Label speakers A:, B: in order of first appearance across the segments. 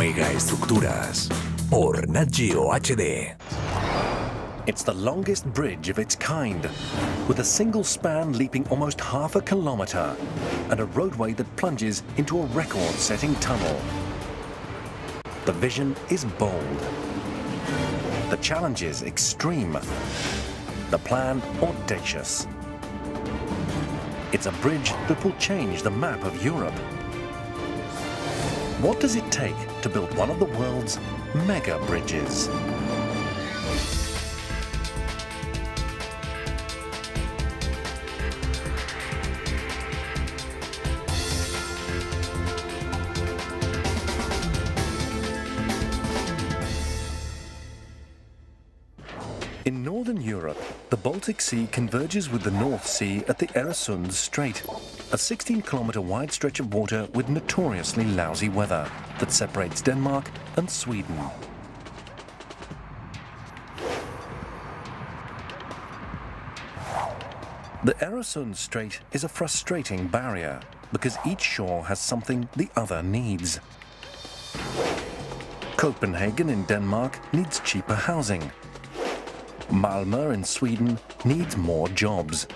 A: Megaestructuras por Nat Geo HD.
B: It's the longest bridge of its kind, with a single span leaping almost half a kilometre and a roadway that plunges into a record-setting tunnel. The vision is bold. The challenge is extreme. The plan audacious. It's a bridge that will change the map of Europe. What does it take to build one of the world's mega bridges? In Northern Europe, the Baltic Sea converges with the North Sea at the Oresund Strait, a 16-kilometre wide stretch of water with notoriously lousy weather that separates Denmark and Sweden. The Oresund Strait is a frustrating barrier because each shore has something the other needs. Copenhagen in Denmark needs cheaper housing. Malmö in Sweden needs more jobs.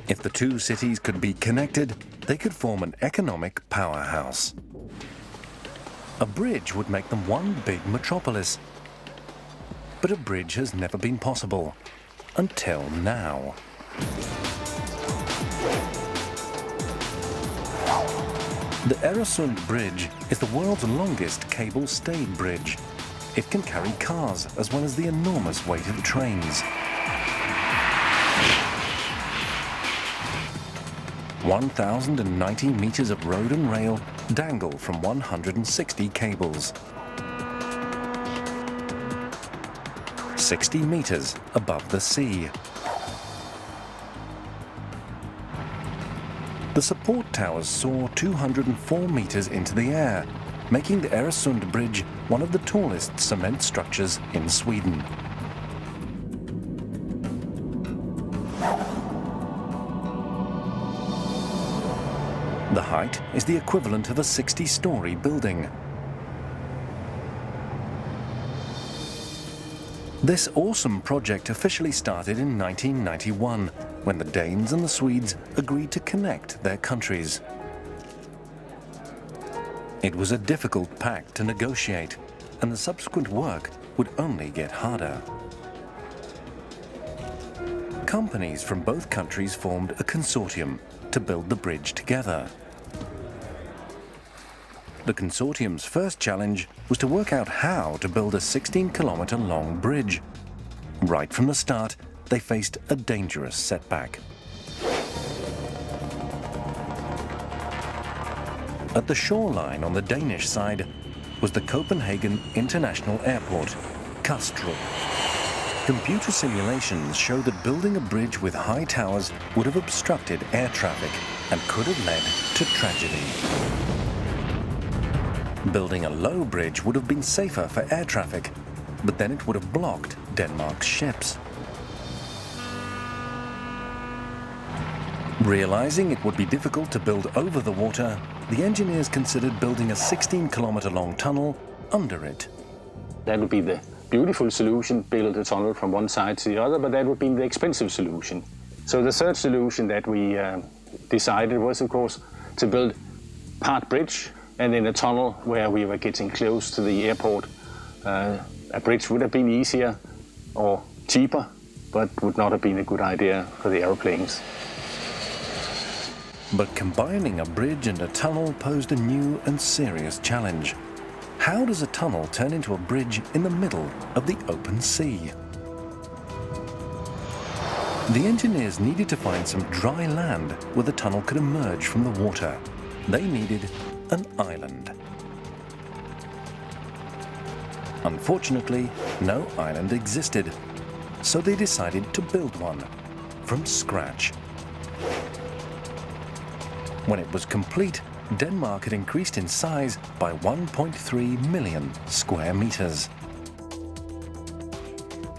B: If the two cities could be connected, they could form an economic powerhouse. A bridge would make them one big metropolis. But a bridge has never been possible, until now. The Oresund Bridge is the world's longest cable-stayed bridge. It can carry cars as well as the enormous weight of trains. 1,090 meters of road and rail dangle from 160 cables. 60 meters above the sea. The support towers soar 204 meters into the air, making the Oresund Bridge one of the tallest cement structures in Sweden. The height is the equivalent of a 60-story building. This awesome project officially started in 1991, when the Danes and the Swedes agreed to connect their countries. It was a difficult pact to negotiate, and the subsequent work would only get harder. Companies from both countries formed a consortium to build the bridge together. The consortium's first challenge was to work out how to build a 16-kilometre long bridge. Right from the start, they faced a dangerous setback. At the shoreline on the Danish side was the Copenhagen International Airport, Kastrup. Computer simulations show that building a bridge with high towers would have obstructed air traffic and could have led to tragedy. Building a low bridge would have been safer for air traffic, but then it would have blocked Denmark's ships. Realizing it would be difficult to build over the water, the engineers considered building a 16-kilometre long tunnel under it.
C: That would be the beautiful solution, build a tunnel from one side to the other, but that would be the expensive solution. So the third solution that we decided was, of course, to build PARTE bridge and then a tunnel where we were getting close to the airport. A bridge would have been easier or cheaper, but would not have been a good idea for the aeroplanes.
B: But combining a bridge and a tunnel posed a new and serious challenge. How does a tunnel turn into a bridge in the middle of the open sea? The engineers needed to find some dry land where the tunnel could emerge from the water. They needed an island. Unfortunately, no island existed, so they decided to build one from scratch. When it was complete, Denmark had increased in size by 1.3 million square meters.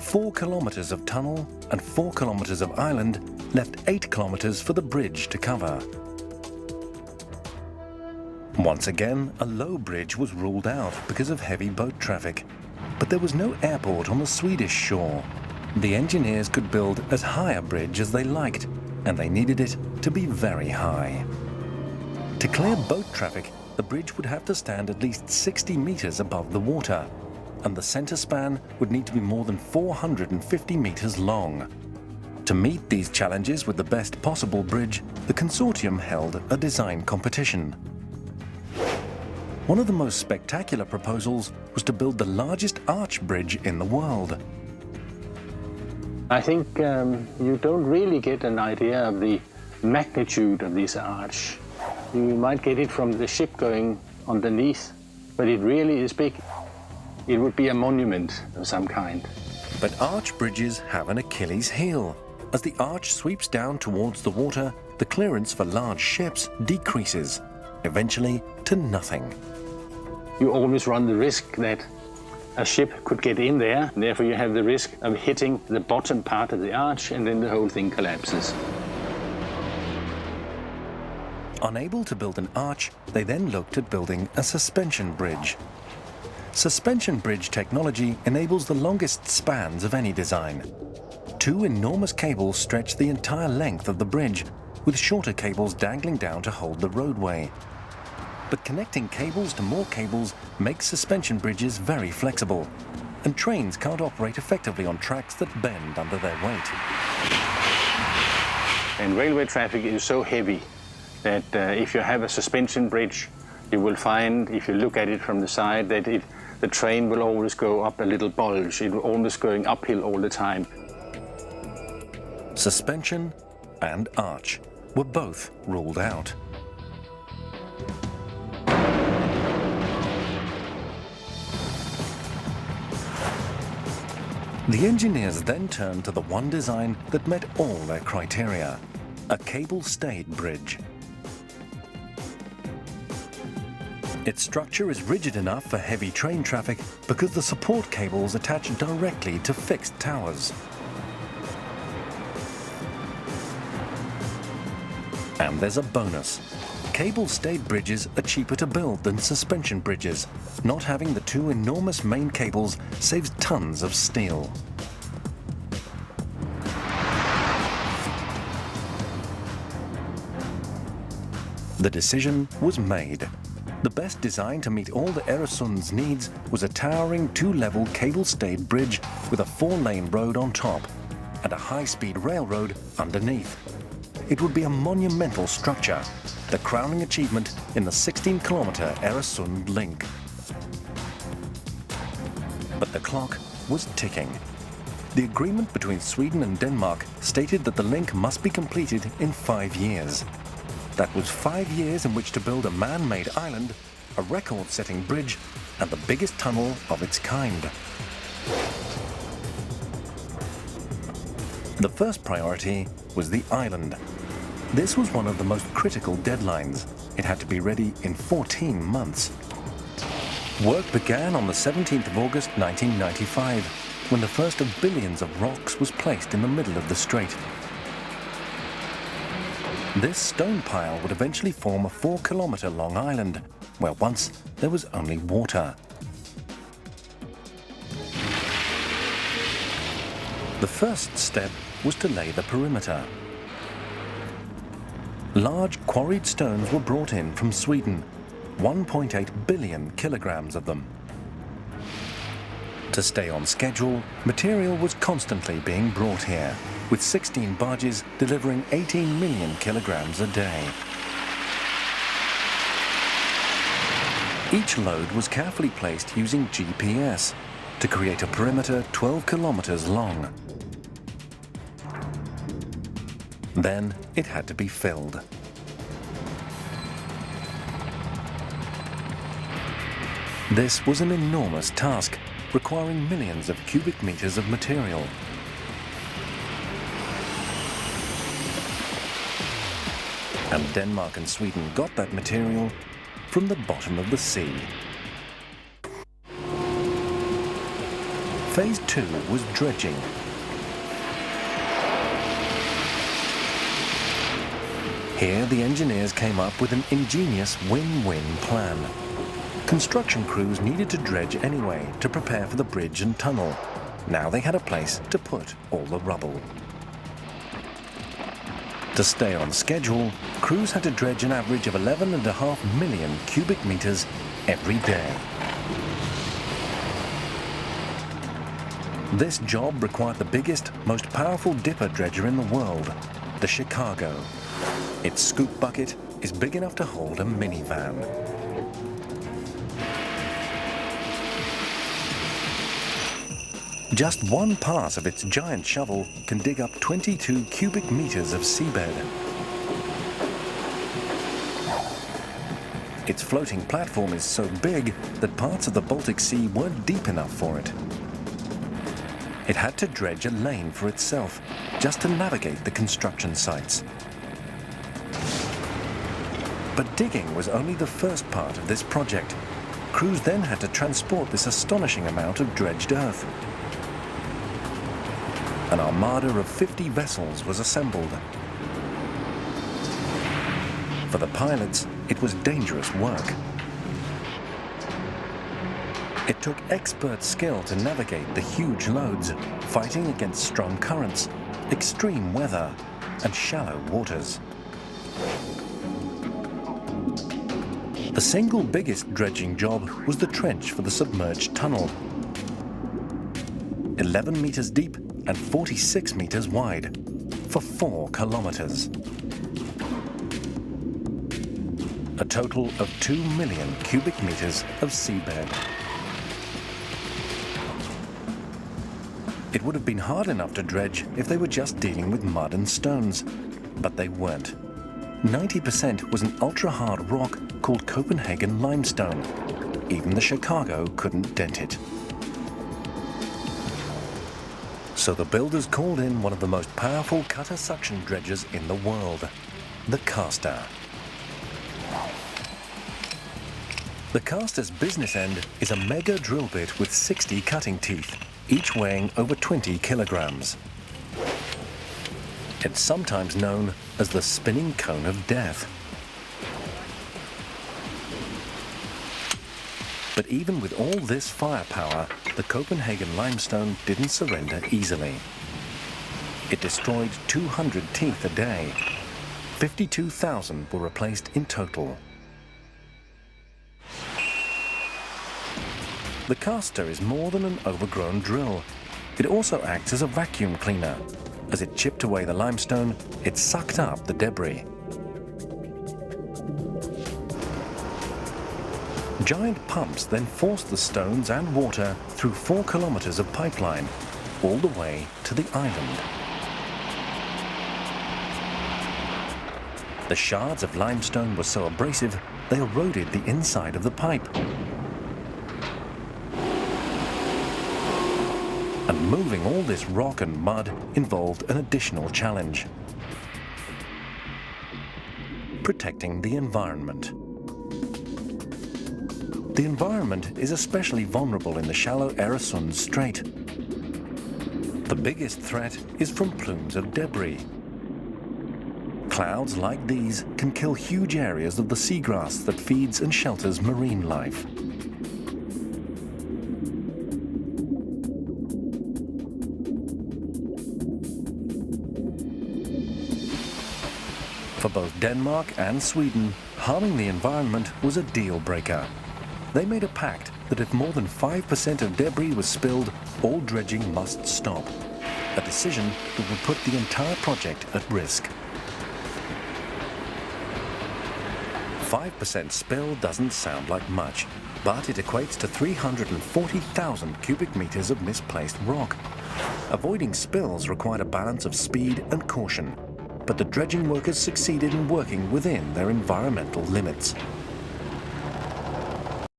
B: 4 kilometers of tunnel and 4 kilometers of island left 8 kilometers for the bridge to cover. Once again, a low bridge was ruled out because of heavy boat traffic. But there was no airport on the Swedish shore. The engineers could build as high a bridge as they liked, and they needed it to be very high. To clear boat traffic, the bridge would have to stand at least 60 meters above the water, and the center span would need to be more than 450 meters long. To meet these challenges with the best possible bridge, the consortium held a design competition. One of the most spectacular proposals was to build the largest arch bridge in the world.
C: I think you don't really get an idea of the magnitude of this arch. You might get it from the ship going underneath, but it really is big. It would be a monument of some kind.
B: But arch bridges have an Achilles heel. As the arch sweeps down towards the water, the clearance for large ships decreases, eventually to nothing.
C: You always run the risk that a ship could get in there, and therefore you have the risk of hitting the bottom part of the arch, and then the whole thing collapses.
B: Unable to build an arch, they then looked at building a suspension bridge. Suspension bridge technology enables the longest spans of any design. Two enormous cables stretch the entire length of the bridge, with shorter cables dangling down to hold the roadway. But connecting cables to more cables makes suspension bridges very flexible, and trains can't operate effectively on tracks that bend under their weight.
C: And railway traffic is so heavy that if you have a suspension bridge, you will find, if you look at it from the side, that the train will always go up a little bulge. It will always going uphill all the time.
B: Suspension and arch were both ruled out. The engineers then turned to the one design that met all their criteria: a cable-stayed bridge. Its structure is rigid enough for heavy train traffic because the support cables attach directly to fixed towers. And there's a bonus. Cable-stayed bridges are cheaper to build than suspension bridges. Not having the two enormous main cables saves tons of steel. The decision was made. The best design to meet all the Oresund's needs was a towering two-level cable-stayed bridge with a four-lane road on top and a high-speed railroad underneath. It would be a monumental structure, the crowning achievement in the 16-kilometer Oresund link. But the clock was ticking. The agreement between Sweden and Denmark stated that the link must be completed in 5 years. That was 5 years in which to build a man-made island, a record-setting bridge, and the biggest tunnel of its kind. The first priority was the island. This was one of the most critical deadlines. It had to be ready in 14 months. Work began on the 17th of August 1995, when the first of billions of rocks was placed in the middle of the strait. This stone pile would eventually form a 4-kilometer long island, where once there was only water. The first step was to lay the perimeter. Large quarried stones were brought in from Sweden, 1.8 billion kilograms of them. To stay on schedule, material was constantly being brought here, with 16 barges delivering 18 million kilograms a day. Each load was carefully placed using GPS to create a perimeter 12 kilometers long. Then it had to be filled. This was an enormous task, requiring millions of cubic meters of material. And Denmark and Sweden got that material from the bottom of the sea. Phase 2 was dredging. Here, the engineers came up with an ingenious win-win plan. Construction crews needed to dredge anyway to prepare for the bridge and tunnel. Now they had a place to put all the rubble. To stay on schedule, crews had to dredge an average of 11.5 million cubic meters every day. This job required the biggest, most powerful dipper dredger in the world, the Chicago. Its scoop bucket is big enough to hold a minivan. Just one pass of its giant shovel can dig up 22 cubic meters of seabed. Its floating platform is so big that parts of the Baltic Sea weren't deep enough for it. It had to dredge a lane for itself just to navigate the construction sites. But digging was only the first part of this project. Crews then had to transport this astonishing amount of dredged earth. An armada of 50 vessels was assembled. For the pilots, it was dangerous work. It took expert skill to navigate the huge loads, fighting against strong currents, extreme weather, and shallow waters. The single biggest dredging job was the trench for the submerged tunnel. 11 meters deep and 46 meters wide, for 4 kilometers. A total of 2 million cubic meters of seabed. It would have been hard enough to dredge if they were just dealing with mud and stones, but they weren't. 90% was an ultra-hard rock called Copenhagen limestone. Even the Chicago couldn't dent it. So the builders called in one of the most powerful cutter suction dredgers in the world, the caster. The caster's business end is a mega drill bit with 60 cutting teeth, each weighing over 20 kilograms. It's sometimes known as the spinning cone of death. But even with all this firepower, the Copenhagen limestone didn't surrender easily. It destroyed 200 teeth a day. 52,000 were replaced in total. The caster is more than an overgrown drill. It also acts as a vacuum cleaner. As it chipped away the limestone, it sucked up the debris. Giant pumps then forced the stones and water through 4 kilometers of pipeline, all the way to the island. The shards of limestone were so abrasive, they eroded the inside of the pipe. And moving all this rock and mud involved an additional challenge: protecting the environment. The environment is especially vulnerable in the shallow Oresund Strait. The biggest threat is from plumes of debris. Clouds like these can kill huge areas of the seagrass that feeds and shelters marine life. For both Denmark and Sweden, harming the environment was a deal breaker. They made a pact that if more than 5% of debris was spilled, all dredging must stop. A decision that would put the entire project at risk. 5% spill doesn't sound like much, but it equates to 340,000 cubic meters of misplaced rock. Avoiding spills required a balance of speed and caution, but the dredging workers succeeded in working within their environmental limits.